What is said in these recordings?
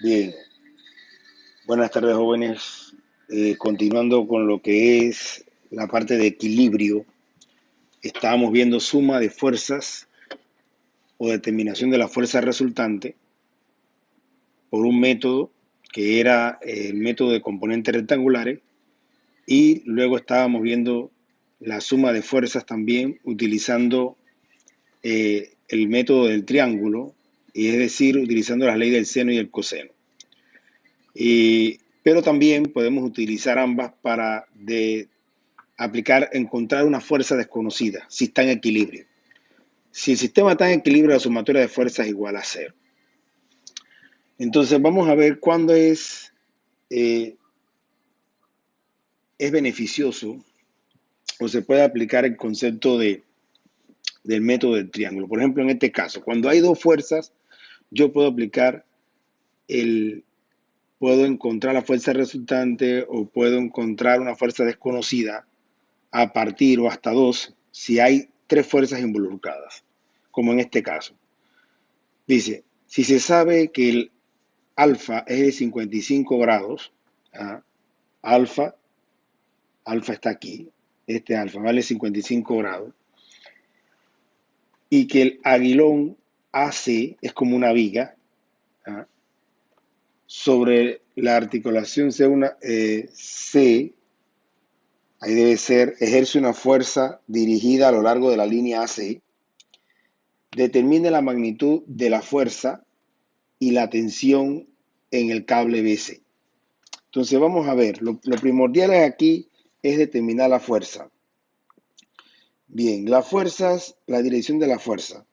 Bien, buenas tardes jóvenes. Continuando con lo que es la parte de equilibrio, estábamos viendo suma de fuerzas o determinación de la fuerza resultante por un método que era el método de componentes rectangulares y luego estábamos viendo la suma de fuerzas también utilizando el método del triángulo, y es decir, utilizando la ley del seno y el coseno. Pero también podemos utilizar ambas para encontrar una fuerza desconocida, si está en equilibrio. Si el sistema está en equilibrio, la sumatoria de fuerzas es igual a cero. Entonces vamos a ver cuándo eh, es beneficioso o se puede aplicar el concepto del método del triángulo. Por ejemplo, en este caso, cuando hay dos fuerzas, yo puedo encontrar la fuerza resultante o puedo encontrar una fuerza desconocida a partir o hasta dos si hay tres fuerzas involucradas, como en este caso. Dice, si se sabe que el alfa es de 55 grados, ¿ah? alfa, alfa está aquí, este alfa vale 55 grados, y que el aguilón AC es como una viga, ¿ah? sobre la articulación C, ahí debe ser, ejerce una fuerza dirigida a lo largo de la línea AC, determine la magnitud de la fuerza y la tensión en el cable BC. Entonces vamos a ver, lo primordial aquí es determinar la fuerza. Bien, las fuerzas, la dirección de la fuerza.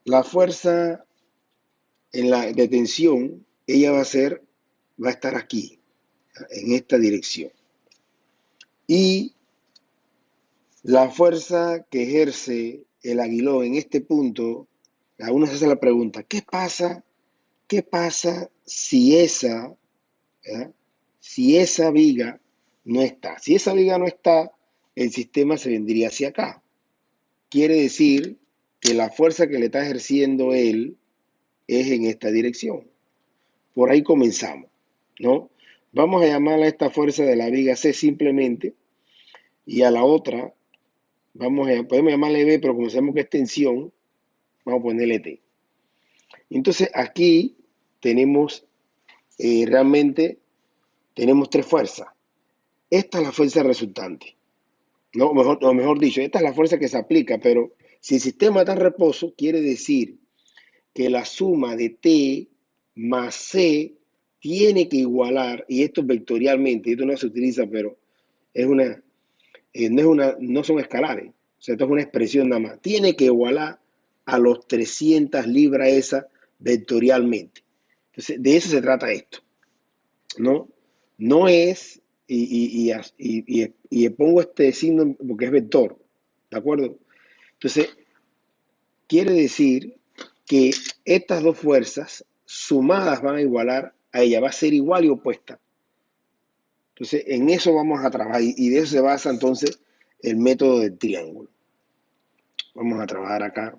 La fuerza en la de tensión, ella va a estar aquí, en esta dirección. Y la fuerza que ejerce el aguilón en este punto, a uno se hace la pregunta, ¿qué pasa? ¿Qué pasa si si esa viga no está? Si esa viga no está, el sistema se vendría hacia acá. Quiere decir que la fuerza que le está ejerciendo él es en esta dirección. Por ahí comenzamos, ¿no? Vamos a llamarle a esta fuerza de la viga C simplemente, y a la otra podemos llamarle B, pero como sabemos que es tensión, vamos a ponerle T. Entonces aquí tenemos realmente tenemos tres fuerzas. Esta es la fuerza resultante. No, mejor dicho, esta es la fuerza que se aplica, pero si el sistema está en reposo, quiere decir que la suma de T más C tiene que igualar, y esto vectorialmente, esto no se utiliza, pero es no son escalares, o sea, esto es una expresión nada más, tiene que igualar a los 300 libras esa vectorialmente. Entonces, de eso se trata esto, ¿no? No es, y pongo este signo porque es vector, ¿de acuerdo? Entonces, quiere decir que estas dos fuerzas sumadas van a igualar a ella, va a ser igual y opuesta. Entonces, en eso vamos a trabajar y de eso se basa entonces el método del triángulo. Vamos a trabajar acá.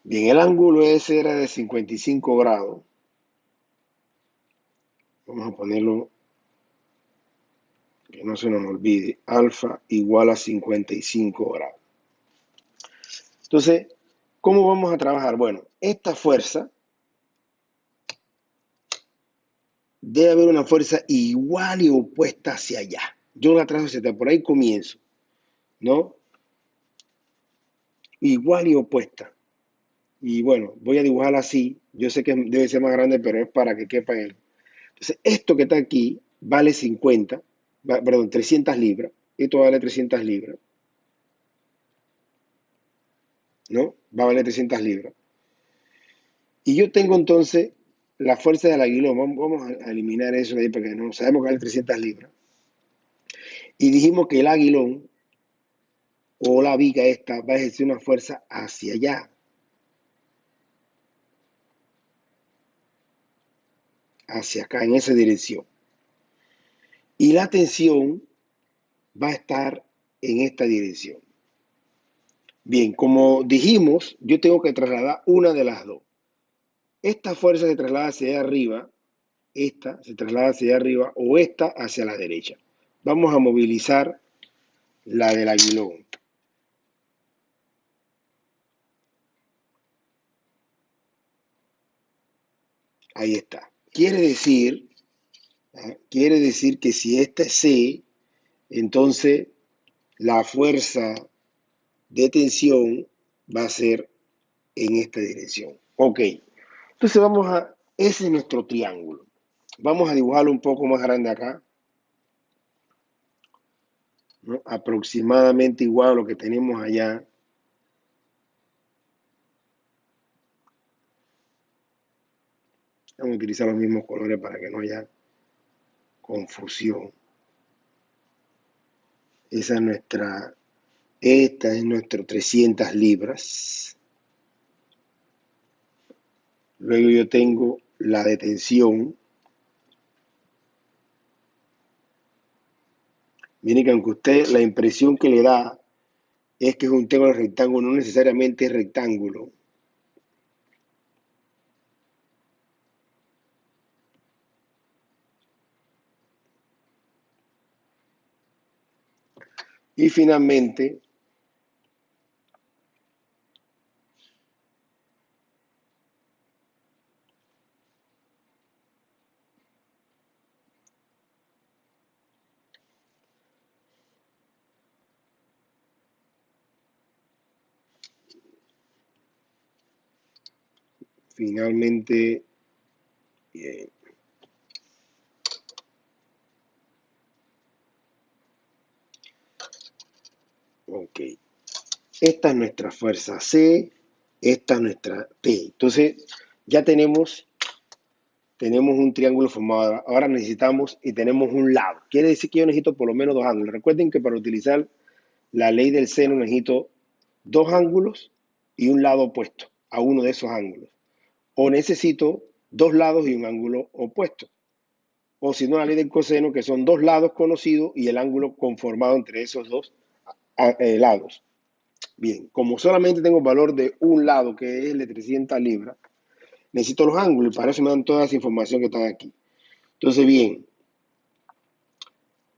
Bien, el ángulo ese era de 55 grados. Vamos a ponerlo, que no se nos olvide, alfa igual a 55 grados. Entonces, ¿cómo vamos a trabajar? Bueno, esta fuerza, debe haber una fuerza igual y opuesta hacia allá. Yo la trazo hacia por ahí comienzo, ¿no? Igual y opuesta. Y bueno, voy a dibujarla así. Yo sé que debe ser más grande, pero es para que quepa en él. Entonces, esto que está aquí vale 300 libras. Esto vale 300 libras, ¿no? Va a valer 300 libras. Y yo tengo entonces la fuerza del aguilón. Vamos a eliminar eso de ahí porque no sabemos que vale 300 libras. Y dijimos que el aguilón o la viga esta va a ejercer una fuerza hacia allá, hacia acá, en esa dirección. Y la tensión va a estar en esta dirección. Bien, como dijimos, yo tengo que trasladar una de las dos. Esta fuerza se traslada hacia arriba, esta se traslada hacia arriba o esta hacia la derecha. Vamos a movilizar la del aguilón. Ahí está. Quiere decir que si esta es C, entonces la fuerza de tensión va a ser en esta dirección. Ok, entonces ese es nuestro triángulo. Vamos a dibujarlo un poco más grande acá, ¿no? Aproximadamente igual a lo que tenemos allá. Vamos a utilizar los mismos colores para que no haya confusión. Esta es nuestro 300 libras. Luego yo tengo la de tensión. Miren que aunque usted la impresión que le da es que es un triángulo rectángulo, no necesariamente es rectángulo. Y finalmente, bien, ok. Esta es nuestra fuerza C, esta es nuestra T. Entonces, ya tenemos un triángulo formado. Ahora necesitamos y tenemos un lado. Quiere decir que yo necesito por lo menos dos ángulos. Recuerden que para utilizar la ley del seno necesito dos ángulos y un lado opuesto a uno de esos ángulos. O necesito dos lados y un ángulo opuesto. O si no, la ley del coseno, que son dos lados conocidos y el ángulo conformado entre esos dos lados. Bien, como solamente tengo valor de un lado, que es el de 300 libras, necesito los ángulos y para eso me dan toda esa información que está aquí. Entonces, bien,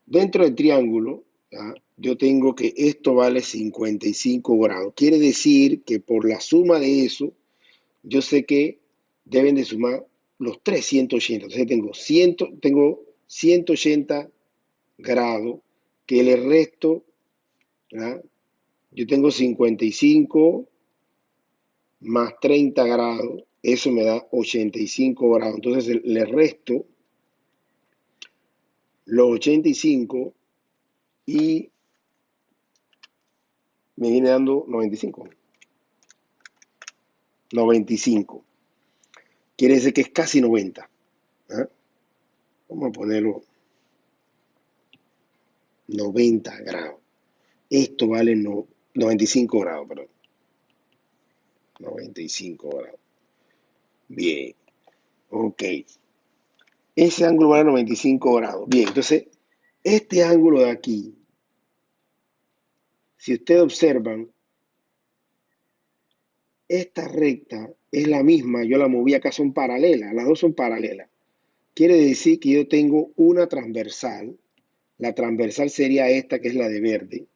dentro del triángulo, ¿ya? Yo tengo que esto vale 55 grados. Quiere decir que por la suma de eso, yo sé que deben de sumar los 380. Entonces tengo 180 grados, que le resto, ¿ya? Yo tengo 55 más 30 grados, eso me da 85 grados. Entonces le resto los 85 y me viene dando 95. 95. Quiere decir que es casi 90. ¿Ah? Vamos a ponerlo 90 grados. Esto vale 95 grados, perdón. 95 grados. Bien. Ok. Ese ángulo vale 95 grados. Bien, entonces, este ángulo de aquí, si ustedes observan, esta recta es la misma, yo la moví acá, son paralelas, las dos son paralelas. Quiere decir que yo tengo una transversal, la transversal sería esta que es la de verde,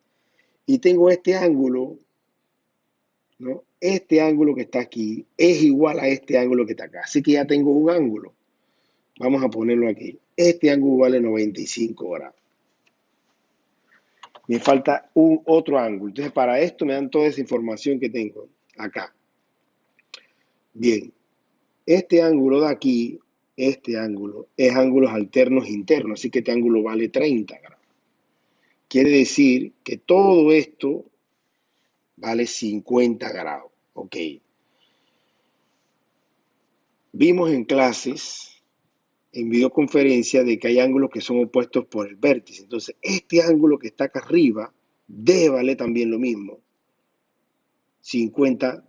y tengo este ángulo, ¿no? Este ángulo que está aquí es igual a este ángulo que está acá, así que ya tengo un ángulo. Vamos a ponerlo aquí. Este ángulo vale 95 grados. Me falta un otro ángulo. Entonces, para esto me dan toda esa información que tengo acá. Bien, este ángulo de aquí, este ángulo, es ángulos alternos internos, así que este ángulo vale 30 grados. Quiere decir que todo esto vale 50 grados. Ok. Vimos en clases, en videoconferencia, de que hay ángulos que son opuestos por el vértice. Entonces, este ángulo que está acá arriba debe valer también lo mismo. 50,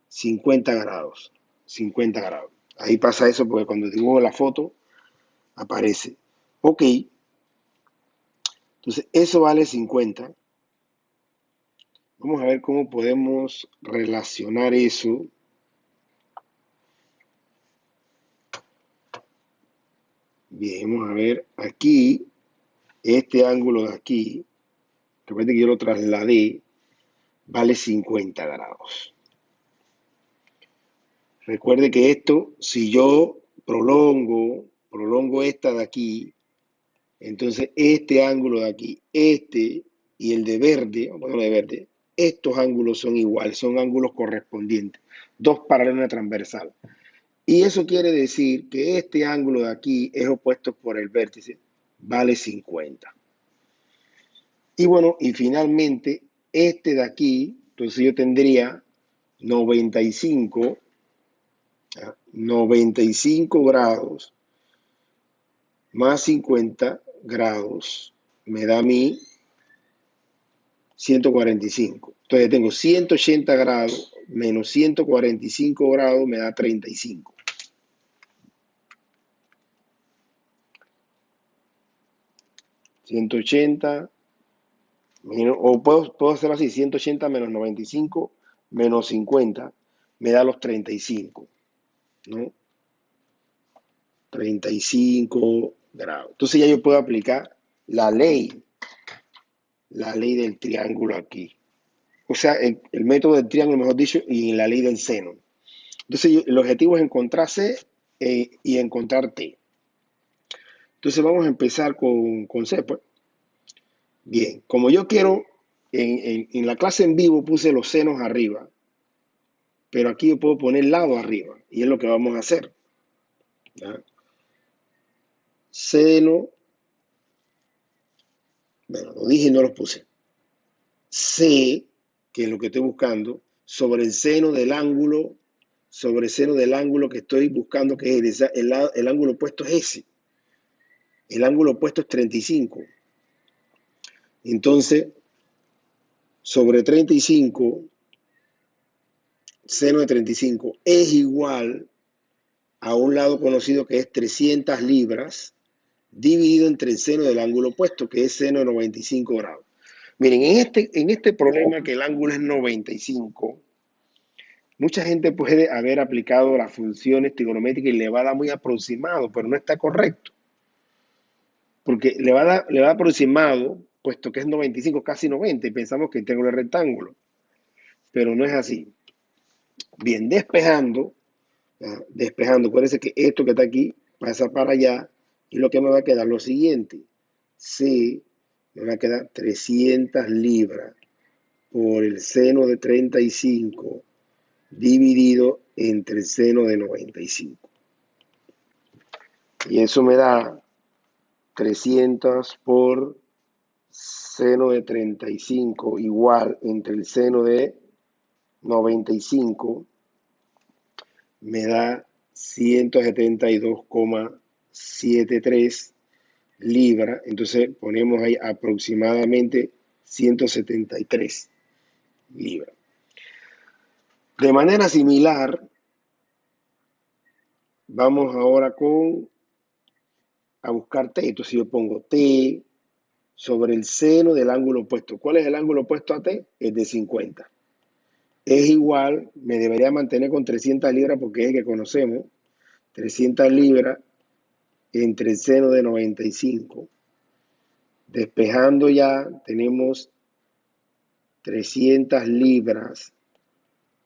50 grados. 50 grados. Ahí pasa eso porque cuando dibujo la foto aparece. Ok. Entonces, eso vale 50. Vamos a ver cómo podemos relacionar eso. Bien, vamos a ver aquí, este ángulo de aquí, recuerden que yo lo trasladé, vale 50 grados. Recuerde que esto, si yo prolongo esta de aquí, entonces este ángulo de aquí, este y el de verde, vamos a ponerlo de verde, estos ángulos son iguales, son ángulos correspondientes, dos paralelos a una transversal. Y eso quiere decir que este ángulo de aquí es opuesto por el vértice, vale 50. Y bueno, y finalmente este de aquí, entonces yo tendría 95, 95 grados más 50 grados me da a mí 145. Entonces tengo 180 grados menos 145 grados me da 35. ¿180? O puedo hacerlo así, 180 menos 95 menos 50 me da los 35, ¿no? 35 grados. Entonces ya yo puedo aplicar la ley del triángulo aquí. O sea, el método del triángulo, mejor dicho, y la ley del seno. Entonces el objetivo es encontrar C y encontrar T. Entonces vamos a empezar con C, pues. Bien, como yo quiero, en la clase en vivo puse los senos arriba, pero aquí yo puedo poner lado arriba, y es lo que vamos a hacer. ¿Ya? Seno, bueno, lo dije y no los puse. C, que es lo que estoy buscando, sobre el seno del ángulo, sobre el seno del ángulo que estoy buscando, que es el ángulo opuesto es ese. El ángulo opuesto es 35. Entonces, sobre 35, seno de 35 es igual a un lado conocido que es 300 libras, dividido entre el seno del ángulo opuesto, que es seno de 95 grados. Miren, en este problema que el ángulo es 95, mucha gente puede haber aplicado las funciones trigonométricas y le va a dar muy aproximado, pero no está correcto. Porque le va a dar aproximado, puesto que es 95, casi 90, y pensamos que el triángulo es rectángulo. Pero no es así. Bien, despejando, acuérdense que esto que está aquí pasa para allá, y lo que me va a quedar lo siguiente. C me va a quedar 300 libras por el seno de 35 dividido entre el seno de 95. Y eso me da 300 por seno de 35 igual entre el seno de 95 me da 172,73 libras. Entonces ponemos ahí aproximadamente 173 libras. De manera similar, vamos ahora a buscar T. Entonces yo pongo T sobre el seno del ángulo opuesto. ¿Cuál es el ángulo opuesto a T? Es de 50. Es igual, me debería mantener con 300 libras porque es el que conocemos. 300 libras entre el seno de 95. Despejando ya, tenemos 300 libras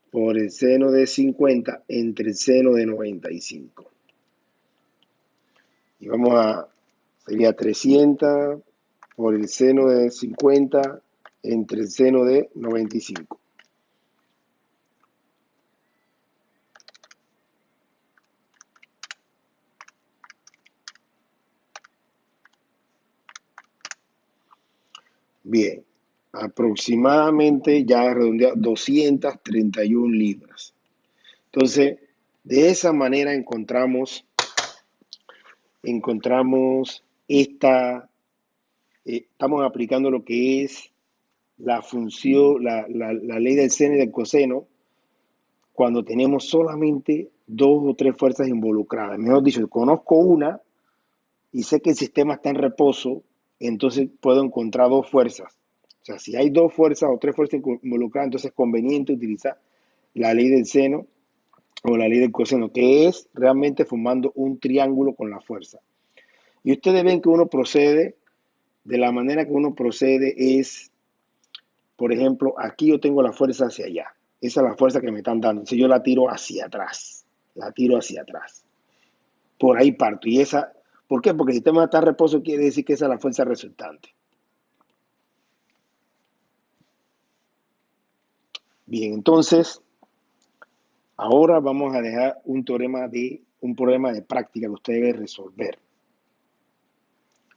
por el seno de 50 entre el seno de 95. Y sería 300 por el seno de 50 entre el seno de 95. Bien, aproximadamente ya redondeado 231 libras. Entonces, de esa manera encontramos estamos aplicando lo que es la función, la ley del seno y del coseno, cuando tenemos solamente dos o tres fuerzas involucradas. Mejor dicho, conozco una y sé que el sistema está en reposo, entonces puedo encontrar dos fuerzas. O sea, si hay dos fuerzas o tres fuerzas involucradas, entonces es conveniente utilizar la ley del seno o la ley del coseno, que es realmente formando un triángulo con la fuerza. Y ustedes ven que uno procede, de la manera que uno procede es, por ejemplo, aquí yo tengo la fuerza hacia allá. Esa es la fuerza que me están dando. Entonces yo la tiro hacia atrás. La tiro hacia atrás. Por ahí parto. Y esa, ¿por qué? Porque el sistema está en reposo, quiere decir que esa es la fuerza resultante. Bien, entonces, ahora vamos a dejar un problema de práctica que usted debe resolver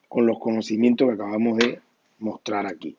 con los conocimientos que acabamos de mostrar aquí.